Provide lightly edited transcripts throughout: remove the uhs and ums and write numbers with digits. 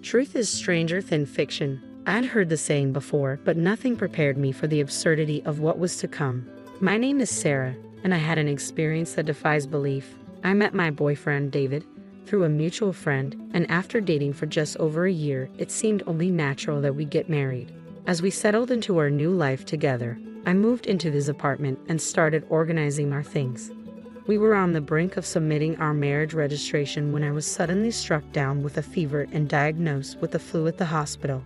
Truth is stranger than fiction. I'd heard the saying before, but nothing prepared me for the absurdity of what was to come. My name is Sarah, and I had an experience that defies belief. I met my boyfriend, David, through a mutual friend, and after dating for just over a year, it seemed only natural that we get married. As we settled into our new life together, I moved into his apartment and started organizing our things. We were on the brink of submitting our marriage registration when I was suddenly struck down with a fever and diagnosed with the flu at the hospital.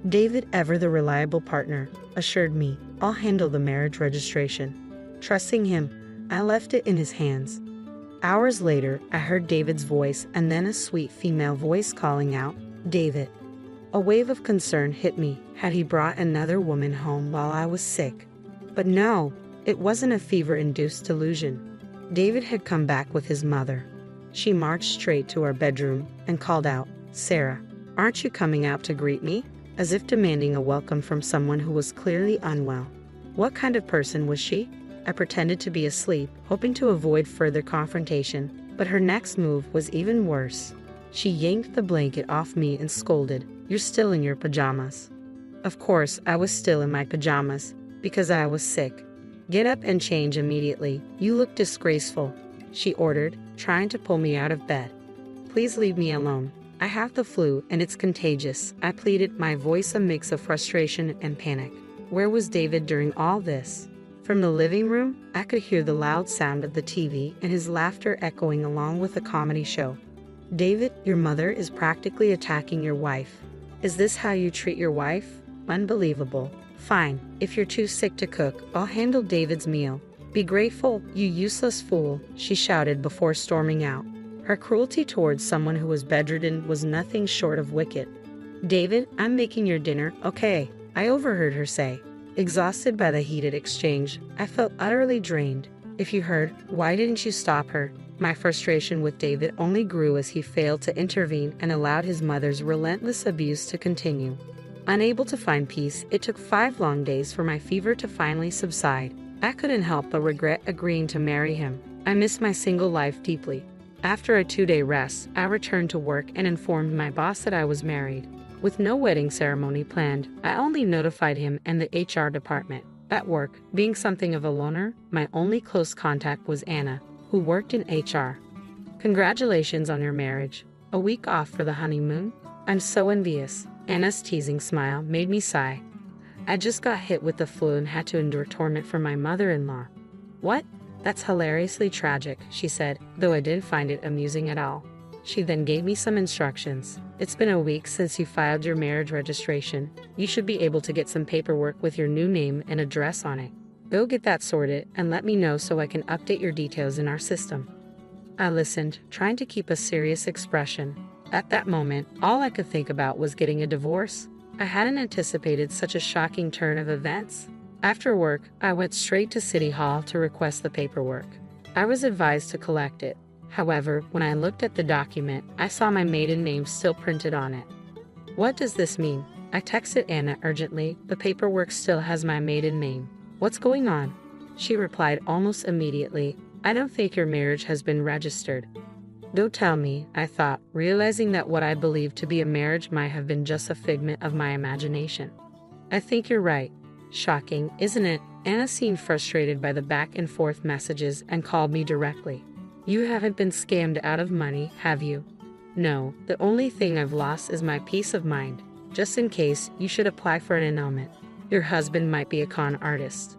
David, ever the reliable partner, assured me, "I'll handle the marriage registration." Trusting him, I left it in his hands. Hours later, I heard David's voice and then a sweet female voice calling out, "David." A wave of concern hit me. Had he brought another woman home while I was sick? But no, it wasn't a fever-induced delusion. David had come back with his mother. She marched straight to our bedroom and called out, "Sarah, aren't you coming out to greet me?" As if demanding a welcome from someone who was clearly unwell. What kind of person was she? I pretended to be asleep, hoping to avoid further confrontation, but her next move was even worse. She yanked the blanket off me and scolded, "You're still in your pajamas." Of course, I was still in my pajamas, because I was sick. "Get up and change immediately. You look disgraceful," she ordered, trying to pull me out of bed. "Please leave me alone. I have the flu and it's contagious," I pleaded, my voice a mix of frustration and panic. Where was David during all this? From the living room, I could hear the loud sound of the TV and his laughter echoing along with the comedy show. "David, your mother is practically attacking your wife. Is this how you treat your wife? Unbelievable. Fine, if you're too sick to cook, I'll handle David's meal. Be grateful, you useless fool," she shouted before storming out. Her cruelty towards someone who was bedridden was nothing short of wicked. "David, I'm making your dinner, okay," I overheard her say. Exhausted by the heated exchange, I felt utterly drained. If you heard, "Why didn't you stop her?" My frustration with David only grew as he failed to intervene and allowed his mother's relentless abuse to continue. Unable to find peace, it took 5 long days for my fever to finally subside. I couldn't help but regret agreeing to marry him. I miss my single life deeply. After a 2-day rest, I returned to work and informed my boss that I was married. With no wedding ceremony planned, I only notified him and the HR department. At work, being something of a loner, my only close contact was Anna, who worked in HR. "Congratulations on your marriage. A week off for the honeymoon? I'm so envious." Anna's teasing smile made me sigh. "I just got hit with the flu and had to endure torment from my mother-in-law." "What? That's hilariously tragic," she said, though I didn't find it amusing at all. She then gave me some instructions. "It's been a week since you filed your marriage registration. You should be able to get some paperwork with your new name and address on it. Go get that sorted and let me know so I can update your details in our system." I listened, trying to keep a serious expression. At that moment, all I could think about was getting a divorce. I hadn't anticipated such a shocking turn of events. After work, I went straight to City Hall to request the paperwork. I was advised to collect it. However, when I looked at the document, I saw my maiden name still printed on it. "What does this mean?" I texted Anna urgently. "The paperwork still has my maiden name. What's going on?" She replied almost immediately, "I don't think your marriage has been registered." Don't tell me, I thought, realizing that what I believed to be a marriage might have been just a figment of my imagination. "I think you're right." Shocking, isn't it? Anna seemed frustrated by the back and forth messages and called me directly. "You haven't been scammed out of money, have you?" "No, the only thing I've lost is my peace of mind. Just in case, you should apply for an annulment. Your husband might be a con artist."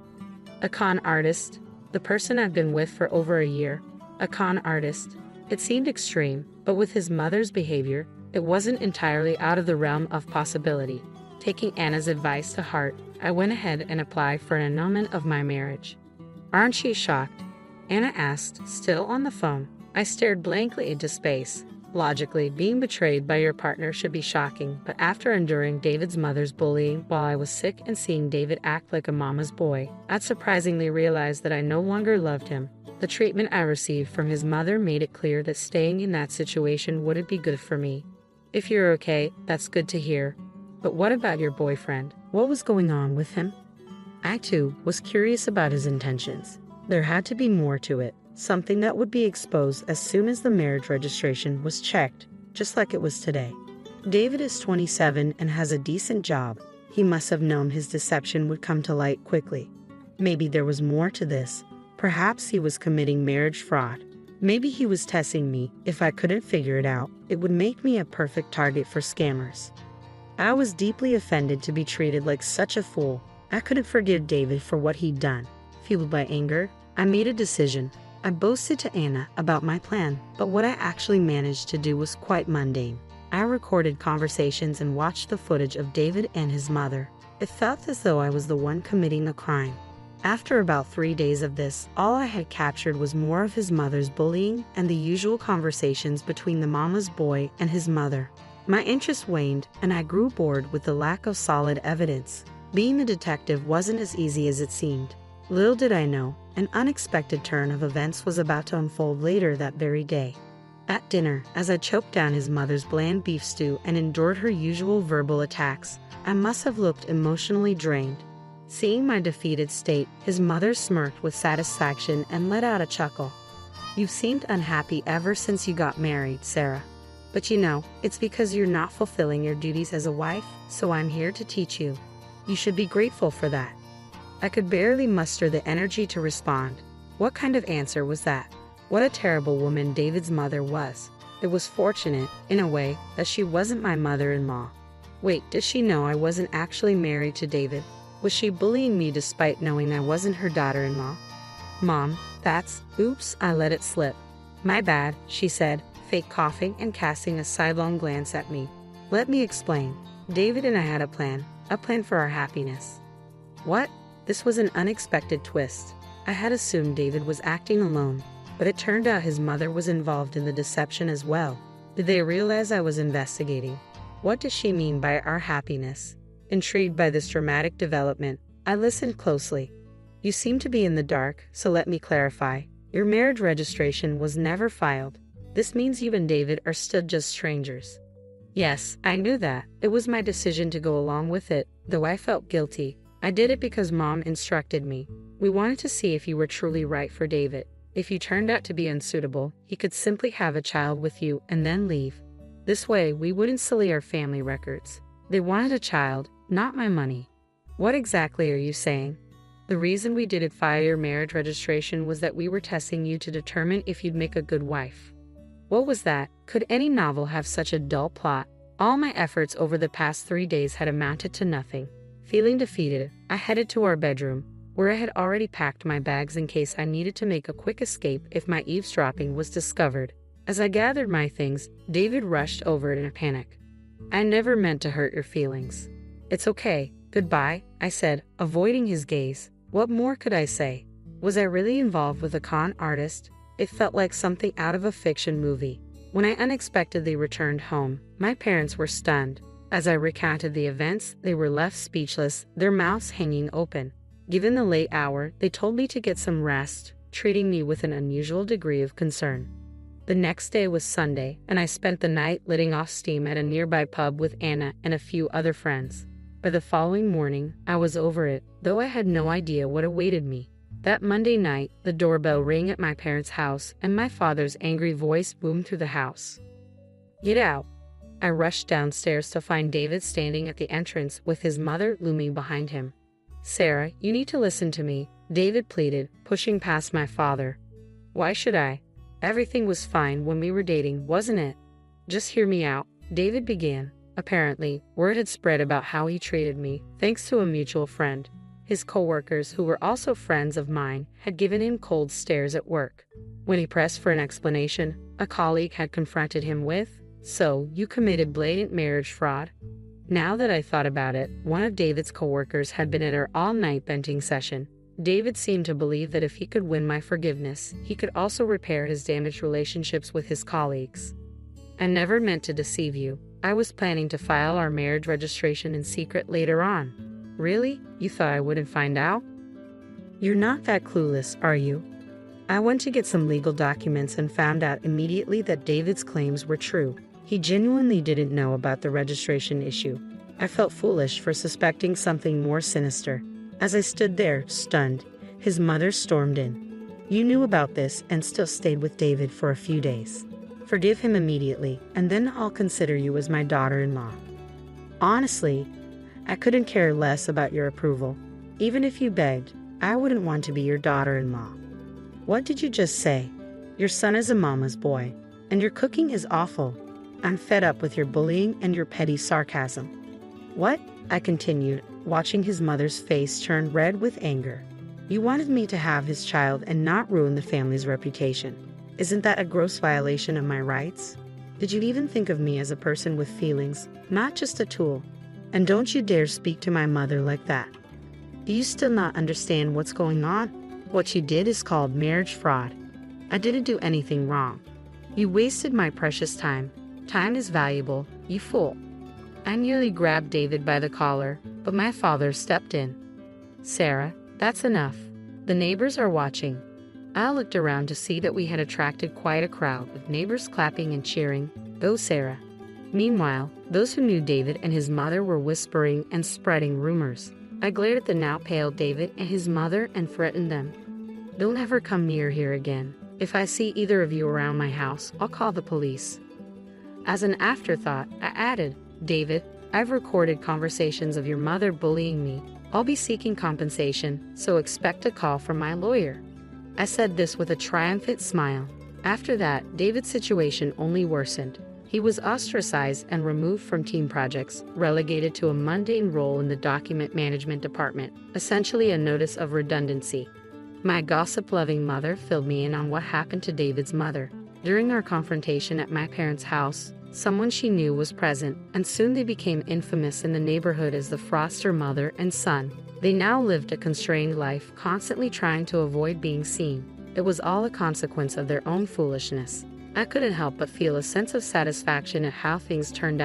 "A con artist? The person I've been with for over a year? A con artist?" It seemed extreme, but with his mother's behavior, it wasn't entirely out of the realm of possibility. Taking Anna's advice to heart, I went ahead and applied for an annulment of my marriage. "Aren't you shocked?" Anna asked, still on the phone. I stared blankly into space. Logically, being betrayed by your partner should be shocking, but after enduring David's mother's bullying while I was sick and seeing David act like a mama's boy, I'd surprisingly realized that I no longer loved him. The treatment I received from his mother made it clear that staying in that situation wouldn't be good for me. "If you're okay, that's good to hear. But what about your boyfriend? What was going on with him?" I, too, was curious about his intentions. There had to be more to it, something that would be exposed as soon as the marriage registration was checked, just like it was today. David is 27 and has a decent job. He must have known his deception would come to light quickly. Maybe there was more to this. Perhaps he was committing marriage fraud. Maybe he was testing me. If I couldn't figure it out, it would make me a perfect target for scammers. I was deeply offended to be treated like such a fool. I couldn't forgive David for what he'd done. Fueled by anger, I made a decision. I boasted to Anna about my plan, but what I actually managed to do was quite mundane. I recorded conversations and watched the footage of David and his mother. It felt as though I was the one committing the crime. After about 3 days of this, all I had captured was more of his mother's bullying and the usual conversations between the mama's boy and his mother. My interest waned, and I grew bored with the lack of solid evidence. Being a detective wasn't as easy as it seemed. Little did I know, an unexpected turn of events was about to unfold later that very day. At dinner, as I choked down his mother's bland beef stew and endured her usual verbal attacks, I must have looked emotionally drained. Seeing my defeated state, his mother smirked with satisfaction and let out a chuckle. "You've seemed unhappy ever since you got married, Sarah. But you know, it's because you're not fulfilling your duties as a wife, so I'm here to teach you. You should be grateful for that." I could barely muster the energy to respond. What kind of answer was that? What a terrible woman David's mother was. It was fortunate, in a way, that she wasn't my mother-in-law. Wait, did she know I wasn't actually married to David? Was she bullying me despite knowing I wasn't her daughter-in-law? "Mom, oops, I let it slip. My bad," she said, fake coughing and casting a sidelong glance at me. "Let me explain. David and I had a plan for our happiness." What? This was an unexpected twist. I had assumed David was acting alone, but it turned out his mother was involved in the deception as well. Did they realize I was investigating? What does she mean by our happiness? Intrigued by this dramatic development, I listened closely. "You seem to be in the dark, so let me clarify. Your marriage registration was never filed. This means you and David are still just strangers." Yes, I knew that. It was my decision to go along with it, though I felt guilty. I did it because Mom instructed me. We wanted to see if you were truly right for David. If you turned out to be unsuitable, he could simply have a child with you and then leave. This way, we wouldn't sully our family records. They wanted a child, not my money. What exactly are you saying? The reason we didn't file your marriage registration was that we were testing you to determine if you'd make a good wife. What was that? Could any novel have such a dull plot? All my efforts over the past 3 days had amounted to nothing. Feeling defeated, I headed to our bedroom, where I had already packed my bags in case I needed to make a quick escape if my eavesdropping was discovered. As I gathered my things, David rushed over in a panic. "I never meant to hurt your feelings." "It's okay. Goodbye," I said, avoiding his gaze. What more could I say? Was I really involved with a con artist? It felt like something out of a fiction movie. When I unexpectedly returned home, my parents were stunned. As I recounted the events, they were left speechless, their mouths hanging open. Given the late hour, they told me to get some rest, treating me with an unusual degree of concern. The next day was Sunday, and I spent the night letting off steam at a nearby pub with Anna and a few other friends. By the following morning, I was over it, though I had no idea what awaited me. That Monday night, the doorbell rang at my parents' house, and my father's angry voice boomed through the house. "Get out." I rushed downstairs to find David standing at the entrance with his mother looming behind him. "Sarah, you need to listen to me," David pleaded, pushing past my father. "Why should I? Everything was fine when we were dating, wasn't it?" "Just hear me out," David began. Apparently, word had spread about how he treated me, thanks to a mutual friend. His coworkers, who were also friends of mine, had given him cold stares at work. When he pressed for an explanation, a colleague had confronted him with, "So, you committed blatant marriage fraud?" Now that I thought about it, one of David's coworkers had been at our all-night venting session. David seemed to believe that if he could win my forgiveness, he could also repair his damaged relationships with his colleagues. "I never meant to deceive you. I was planning to file our marriage registration in secret later on." "Really? You thought I wouldn't find out?" "You're not that clueless, are you?" I went to get some legal documents and found out immediately that David's claims were true. He genuinely didn't know about the registration issue. I felt foolish for suspecting something more sinister. As I stood there, stunned, his mother stormed in. "You knew about this and still stayed with David for a few days. Forgive him immediately, and then I'll consider you as my daughter-in-law. Honestly, I couldn't care less about your approval. Even if you begged, I wouldn't want to be your daughter-in-law. What did you just say? Your son is a mama's boy, and your cooking is awful. I'm fed up with your bullying and your petty sarcasm. What? I continued, watching his mother's face turn red with anger. You wanted me to have his child and not ruin the family's reputation. Isn't that a gross violation of my rights? Did you even think of me as a person with feelings, not just a tool? And don't you dare speak to my mother like that. Do you still not understand what's going on? What you did is called marriage fraud. I didn't do anything wrong. You wasted my precious time. Time is valuable, you fool. I nearly grabbed David by the collar, but my father stepped in. Sarah, that's enough. The neighbors are watching. I looked around to see that we had attracted quite a crowd, with neighbors clapping and cheering, "Go Sarah." Meanwhile, those who knew David and his mother were whispering and spreading rumors. I glared at the now pale David and his mother and threatened them. Don't ever come near here again. If I see either of you around my house, I'll call the police. As an afterthought, I added, David, I've recorded conversations of your mother bullying me. I'll be seeking compensation, so expect a call from my lawyer. I said this with a triumphant smile. After that, David's situation only worsened. He was ostracized and removed from team projects, relegated to a mundane role in the document management department, essentially a notice of redundancy. My gossip-loving mother filled me in on what happened to David's mother. During our confrontation at my parents' house, someone she knew was present, and soon they became infamous in the neighborhood as the Foster mother and son. They now lived a constrained life, constantly trying to avoid being seen. It was all a consequence of their own foolishness. I couldn't help but feel a sense of satisfaction at how things turned out.